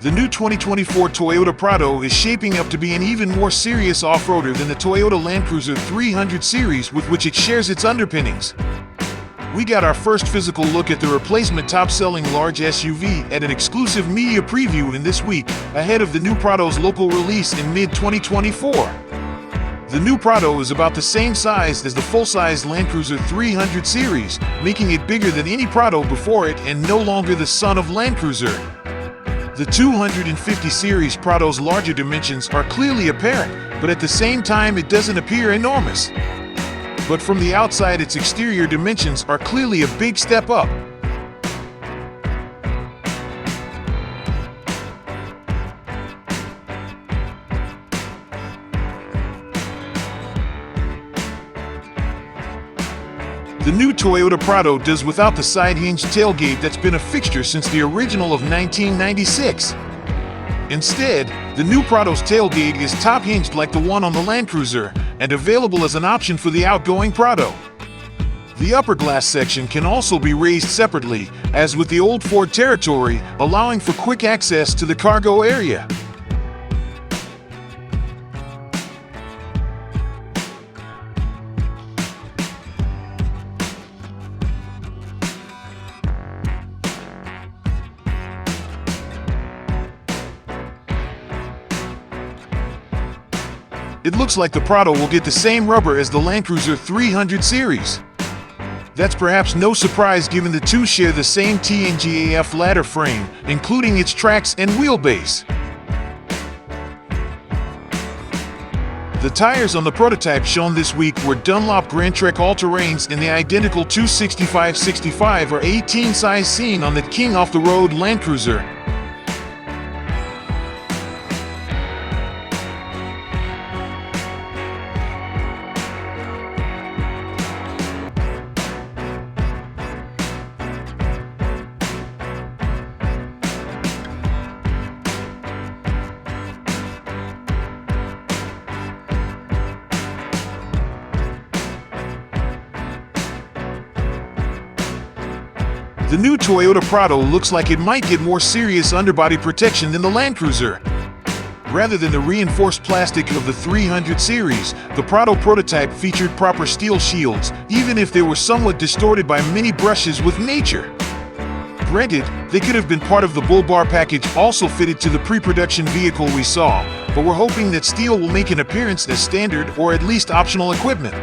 The new 2024 Toyota Prado is shaping up to be an even more serious off-roader than the Toyota Land Cruiser 300 series with which it shares its underpinnings. We got our first physical look at the replacement top-selling large SUV at an exclusive media preview in this week, ahead of the new Prado's local release in mid-2024. The new Prado is about the same size as the full-size Land Cruiser 300 series, making it bigger than any Prado before it and no longer the son of Land Cruiser. The 250 series Prado's larger dimensions are clearly apparent, but at the same time it doesn't appear enormous. But from the outside, its exterior dimensions are clearly a big step up. The new Toyota Prado does without the side-hinged tailgate that's been a fixture since the original of 1996. Instead, the new Prado's tailgate is top-hinged like the one on the Land Cruiser and available as an option for the outgoing Prado. The upper glass section can also be raised separately, as with the old Ford Territory, allowing for quick access to the cargo area. It looks like the Prado will get the same rubber as the Land Cruiser 300 series. That's perhaps no surprise given the two share the same TNGAF ladder frame, including its tracks and wheelbase. The tires on the prototype shown this week were Dunlop Grand Trek all-terrains in the identical 265/65 or 18 size seen on the King off-the-road Land Cruiser. The new Toyota Prado looks like it might get more serious underbody protection than the Land Cruiser. Rather than the reinforced plastic of the 300 series, the Prado prototype featured proper steel shields, even if they were somewhat distorted by many brushes with nature. Granted, they could have been part of the bull bar package also fitted to the pre-production vehicle we saw, but we're hoping that steel will make an appearance as standard or at least optional equipment.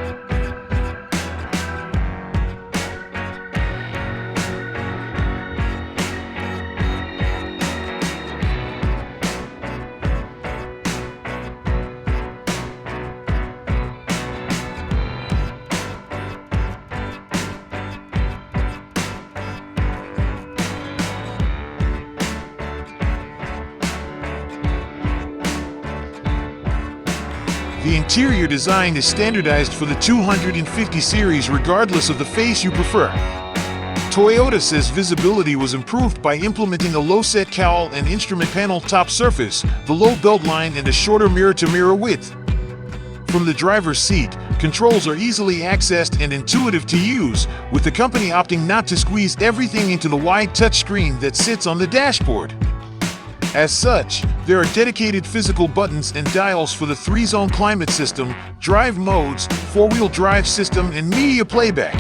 The interior design is standardized for the 250 series regardless of the face you prefer. Toyota says visibility was improved by implementing a low-set cowl and instrument panel top surface, the low belt line and a shorter mirror-to-mirror width. From the driver's seat, controls are easily accessed and intuitive to use, with the company opting not to squeeze everything into the wide touchscreen that sits on the dashboard. As such, there are dedicated physical buttons and dials for the 3-zone climate system, drive modes, 4-wheel drive system, and media playback.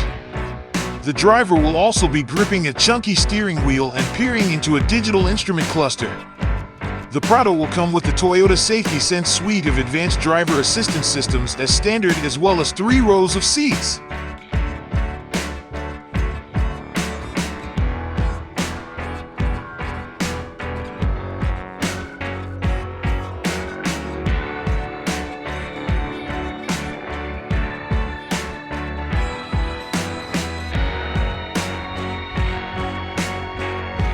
The driver will also be gripping a chunky steering wheel and peering into a digital instrument cluster. The Prado will come with the Toyota Safety Sense suite of advanced driver assistance systems as standard, as well as 3 rows of seats.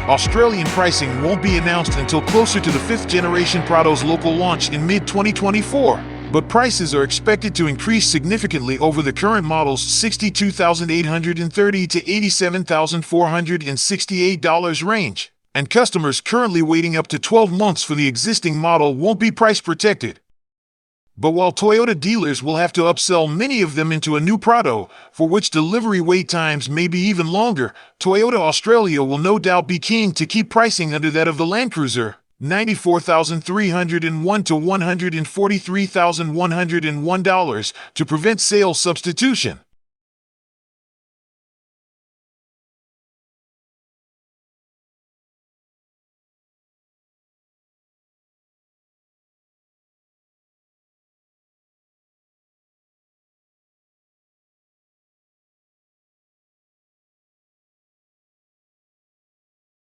Australian pricing won't be announced until closer to the 5th generation Prado's local launch in mid-2024, but prices are expected to increase significantly over the current model's $62,830 to $87,468 range, and customers currently waiting up to 12 months for the existing model won't be price protected. But while Toyota dealers will have to upsell many of them into a new Prado, for which delivery wait times may be even longer, Toyota Australia will no doubt be keen to keep pricing under that of the Land Cruiser, $94,301 to $143,101 to prevent sales substitution.